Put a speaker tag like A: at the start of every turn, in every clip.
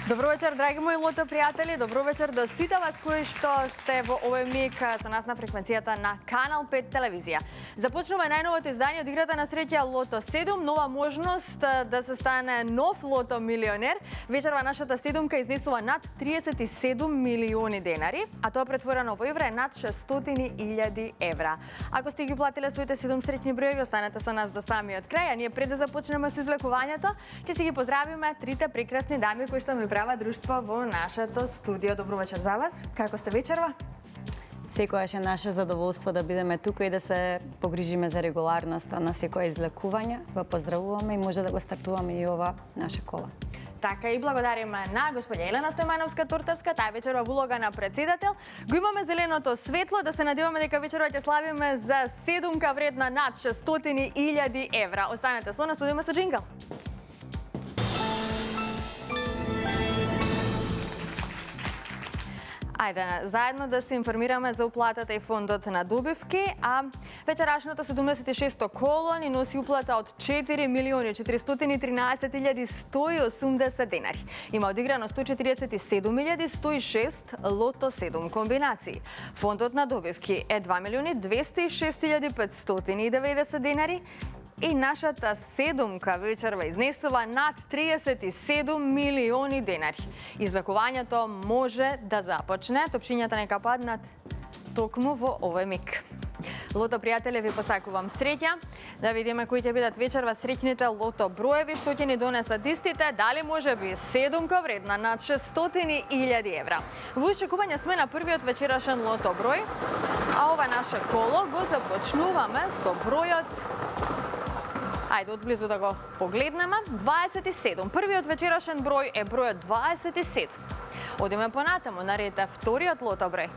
A: Добро вечер, драги мои лото пријатели, добро вечер до сите вас кои што сте во овој миг со нас на фреквенцијата на Канал 5 телевизија. Започнуваме најновото издание од играта на среќа Лото 7, нова можност да се стане нов лото милионер. Вечерва нашата седумка изнесува над 37 милиони денари, а тоа претворено во евра е над 600.000 евра. Ако сте ги платиле своите 7 среќни броеви, останете со нас до самиот крај, а ние пред да започнеме со извлекувањето, ќе си ги поздравиме трите прекрасни дами кои што ми права друштво во нашето студио. Добро вечер за вас. Како сте вечерва?
B: Секојаш е наше задоволство да бидеме тука и да се погрижиме за регуларноста на секое излекување. Ве поздравуваме и може да го стартуваме и ова наша кола.
A: Така и благодариме на господја Елена Стојмановска-Туртевска, таа вечерва во улога на председател. Го имаме зеленото светло, да се надеваме дека вечерва ќе славиме за седумка вредна над 600.000 евра. Останете со нас, одиме со джингл. Ајде, заедно да се информираме за уплатата и фондот на добивки, а вечерашното 76-то коло ни носи уплата од 4.413.180 денари. Има одиграно 147.106 лото 7 комбинации. Фондот на добивки е 2.206.590 денари. И нашата седумка вечерва изнесува над 37 милиони денари. Извлекувањето може да започне. Топчињата нека паднат токму во овој миг. Лото пријатели, ви посакувам среќа. Да видиме кои ќе бидат вечерва среќните лото броеви, што ќе ни донесат истите, дали може би седумка вредна над 600.000 евра. Во очекување сме на првиот вечерашен лото број, а ова наше коло го започнуваме со бројот. Ајде, одблизу да го погледнеме. 27. Првиот вечерашен број е бројот 27. Одиме понатаму, наред е вториот лото број.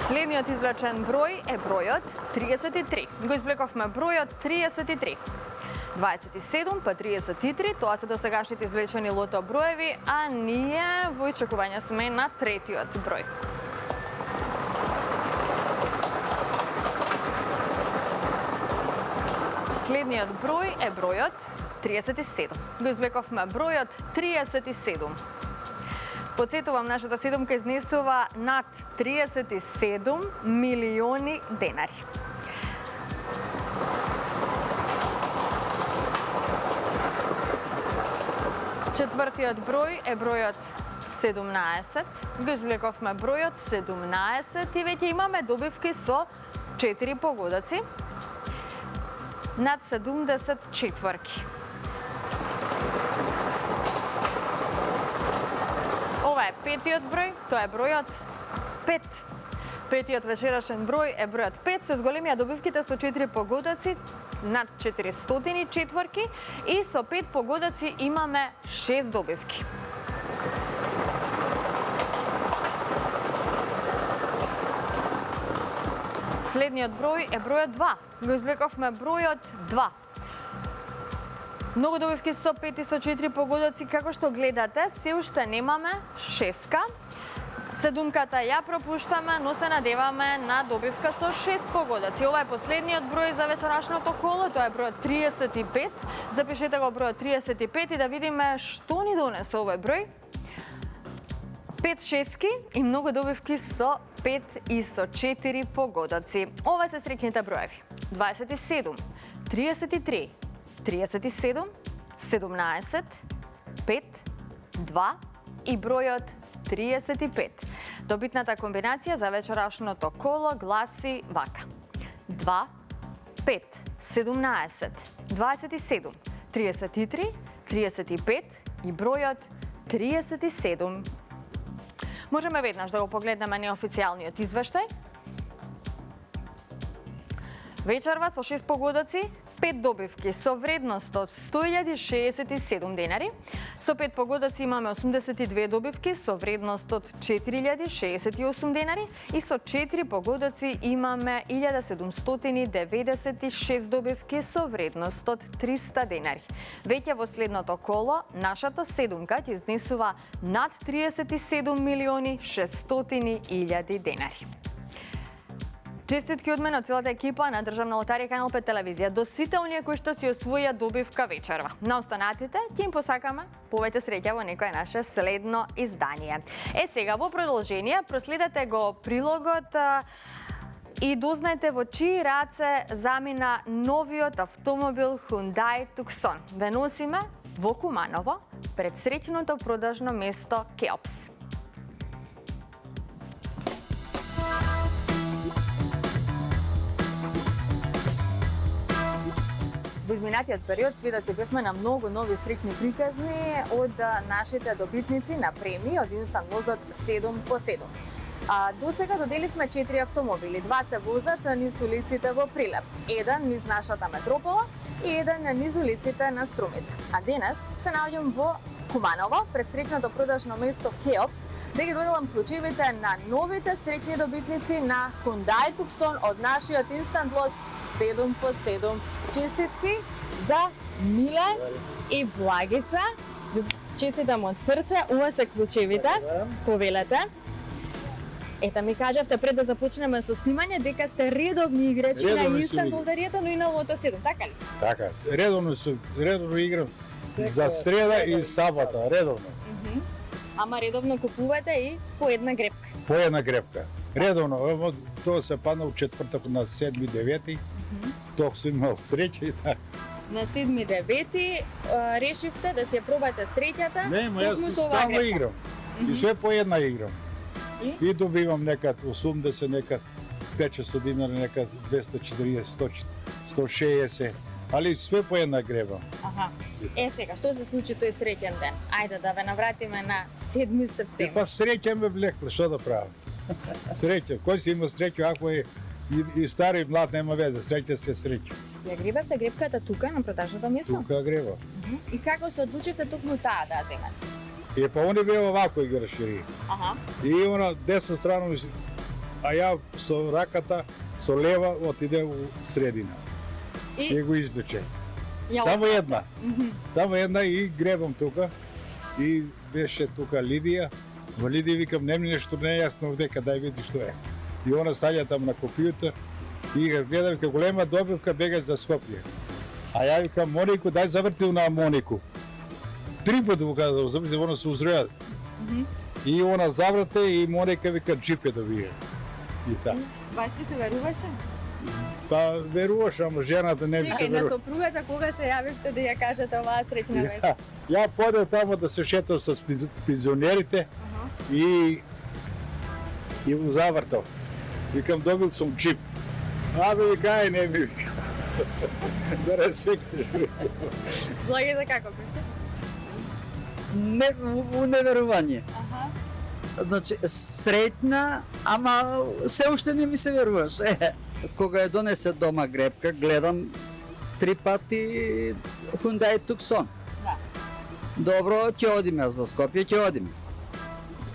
A: Следниот извлечен број е бројот 33. Го извлековме бројот 33. 27 па 33, тоа се досегашните извлечени лото броеви, а ние во очекување сме на третиот број. Следниот број е бројот 37. Го извлековме бројот 37. Подсетувам, нашата седумка изнесува над 37 милиони денари. Четвртиот број е бројот 17. Го извлековме бројот 17 и веќе имаме добивки со 4 погодаци. Над 70 четврки. Ова е петиот број, тоа е бројот 5. Петиот вечерашен број е бројот 5, се зголемија добивките со 4 погодаци, над 400 четврки и со 5 погодаци имаме 6 добивки. Следниот број е бројот 2. Го извлековме бројот 2. Многу добивки со 5 и со 4 погодаци, како што гледате, се уште немаме шеска. Седумката ја пропуштаме, но се надеваме на добивка со 6 погодаци. Ова е последниот број за вечерашното коло, тоа е бројот 35. Запишете го бројот 35 и да видиме што ни донесе овој број. 5 шески и многу добивки со 5 и со 4 погодаци. Ова се среќните броеви. 27, 33, 37, 17, 5, 2 и бројот 35. Добитната комбинација за вечерашното коло гласи вака. 2, 5, 17, 27, 33, 35 и бројот 37. Можеме веднаш да го погледнеме неофицијалниот извештај. Вечерва со 6 погодаци, 5 добивки со вредност од 100.067 денари. Со 5 погодаци имаме 82 добивки со вредност од 4.068 денари и со 4 погодаци имаме 1.796 добивки со вредност од 300 денари. Веќе во следното коло, нашата седумка ќе изнесува над 37.600.000 денари. Честитки од мене од целата екипа на Државна лотарија Канал 5 телевизија до сите оние кои што си освоја добивка вечерва. На останатите ќе им посакаме повеќе среќа во некое наше следно издание. Сега во продолжение проследете го прилогот и дознаете во чии раце замина новиот автомобил Hyundai Tucson. Ве носиме во Куманово пред среќното продажно место Кеопс. Во изминатиот период сведоци бевме на многу нови среќни приказни од нашите добитници на премии од Instant возот 7x7. До сега доделивме 4 автомобили. 2 се возат низ улиците во Прилеп, еден низ нашата метропола и еден низ улиците на Струмица. А денес се наоѓам во Куманово пред среќното продажно место Кеопс да ги доделам клучевите на новите среќни добитници на Hyundai Tucson од нашиот Instant воз 7x7. Честитки за Миле и Благица. Честитам од срце, ова се клучевите. Повелете. Ета ми кажавте пред да започнеме со снимање дека сте редовни играчи на Instant лотаријата, но и на Лото 7, така ли?
C: Така, редовно играм за среда и сабота, редовно.
A: Ама редовно купувате и по една грепка.
C: По една грепка. Редовно, тоа се падна у четврток на 7-9. Ток сум имал среќа и така.
A: На 7-9 решивте да си ја пробате среќата.
C: Не, јас стално играм. И све по една играм. И добивам некад 80, некад 500 динари, некад 240, 160, али све по една греба.
A: Аха. Сега, што се случи тој среќен ден? Ајде да ве навратиме на 7 септември.
C: Па среќа ме влекла, што да правам? Среќа, кој си има среќа, ако е и стар и млад, нема везе, среќа се среќа.
A: Ја гребавте гребката тука на продажното место?
C: Тука греба.
A: И како се одлучивте токму таа да ја земете?
C: И па они беа овако играши.
A: Аха.
C: И она десна страна, а ја со раката, со лева, отиде у средина. И го извлече. Само една. Само една и гребам тука. И беше тука Лидија. Во Лидија викам, не ми нешто не е јасно овдека, дај види што е. И она стаѓа там на компјутер и гледам дека голема добивка бега за Скопје. А ја викам, Монику, дај заврти на Монику. 3 пати му казав, заврти, она се узреа. И она заврте и Моника вика, джип е да вие. И така.
A: Баш ли се веруваше?
C: Па веруваш, ама жената не ми се
A: Чекај, на
C: верува.
A: сопругата кога се јавивте да ја кажете оваа среќна вест?
C: Ја подев тамо да се шетам со пензионерите и му завртав. Викам, добил сум джип. Абе, вика, не ми вика. Да развикаш.
A: Благи за како беше?
D: Не, неверување.
A: Аха.
D: Значи, среќна, ама се уште не ми се веруваш. Кога ја донесе дома гребка, гледам 3 пати Hyundai Tucson.
A: Да.
D: Добро, ќе одиме за Скопје, ќе одиме.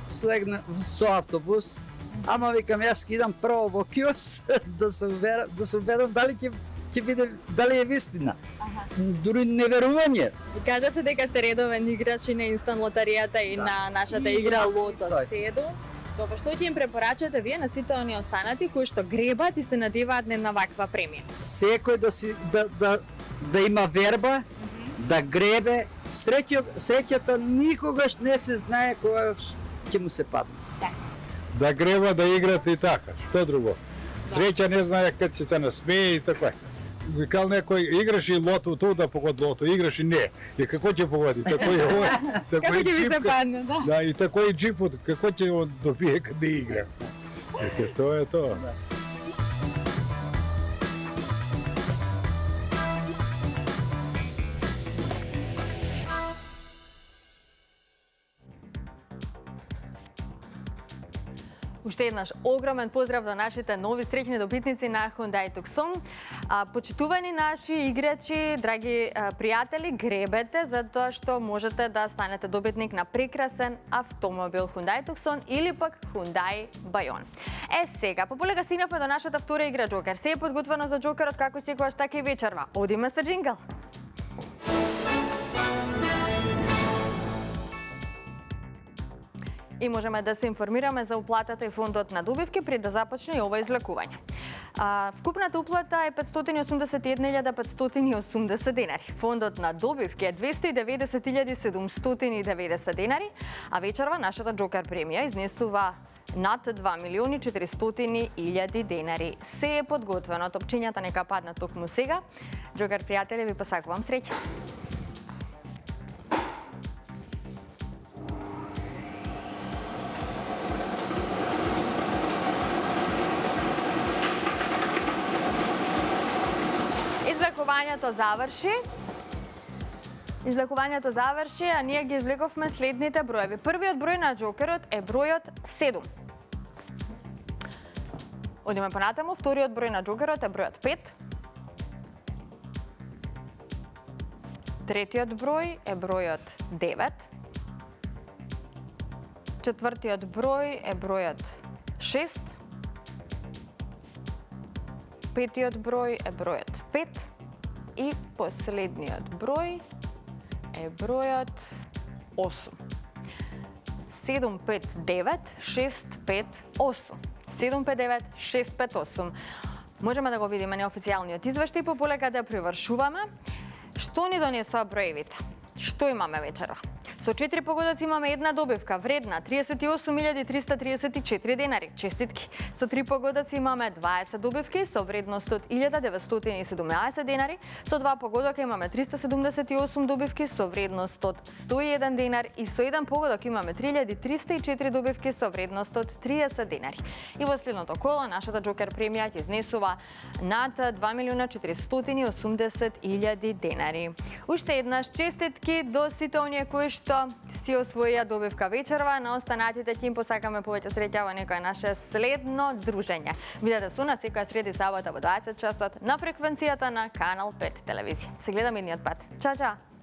D: Слегна со автобус, ама викам јас идам прво во киос да се убедам дали ќе биде, дали е вистина. Дури неверување.
A: Ви кажате дека сте редовен играч и на Instant лотаријата и на нашата игра Лото 7. Добро, што ќе им препорачате вие на сите оние останати кои што гребат и се надеваат на една ваква премија?
D: Секој да има верба, да гребе. Среќата никогаш не се знае кога ќе му се падне.
C: Да греба, да играте и така. Што друго? Среќа не знае кад ќе се насмее и така. Викал некој, играш и лото, ту да погоди лото, играш и не. И како ќе погоди? Како и ово,
A: Како ќе ви се падне, да?
C: Да, и тако и джипот, како ќе он добие каде игра. Дека тоа е тоа.
A: Уште еднаш огромен поздрав до нашите нови среќни добитници на Hyundai Tucson. Почитувани наши играчи, драги пријатели, гребете затоа што можете да станете добитник на прекрасен автомобил Hyundai Tucson или пак Hyundai Bayon. Сега, пополека стигнавме до нашата втора игра Джокер. Се е подготвено за Джокерот како секогаш така и вечерва. Одиме со джингл. и можеме да се информираме за уплатата и фондот на добивки пред да започне и ова излекување. Вкупната уплата е 581.580 денари. Фондот на добивки е 290.790 денари, а вечерва нашата Джокер премија изнесува над 2.400.000 денари. Се е подготвено, топчињата нека паднат токму сега. Джокер пријатели, ви посакувам среќа. Излекувањето заврши, а ние ги извлековме следните броеви. Првиот број на Джокерот е бројот 7. Одиме понатаму, вториот број на Джокерот е бројот 5. Третиот број е бројот 9. Четвртиот број е бројот 6. Петиот број е бројот 5. И последниот број е бројот 8. 759 658. 759 658. Можеме да го видиме неофицијалниот извештај по полека да привршуваме. Што ни донесоа броевите? Што имаме вечерва? Со 4 погодоци имаме една добивка вредна 38.334 денари. Честитки. Со 3 погодоци имаме 20 добивки со вредност од 1.917 денари. Со 2 погодока имаме 378 добивки со вредност од 101 денар и со 1 погодок имаме 3.304 добивки со вредност од 30 денари. И во следното коло нашата Джокер премија ќе изнесува над 2.480.000 денари. Уште еднаш честитки до сите оние кои што си освоија добивка вечерва, на останатите ќе им посакаме повеќе среќа во некое наше следно дружење. Бидете со нас секоја среда и сабота во 20 часот на фреквенцијата на Канал 5 телевизија. Се гледаме идниот пат. Чао, чао!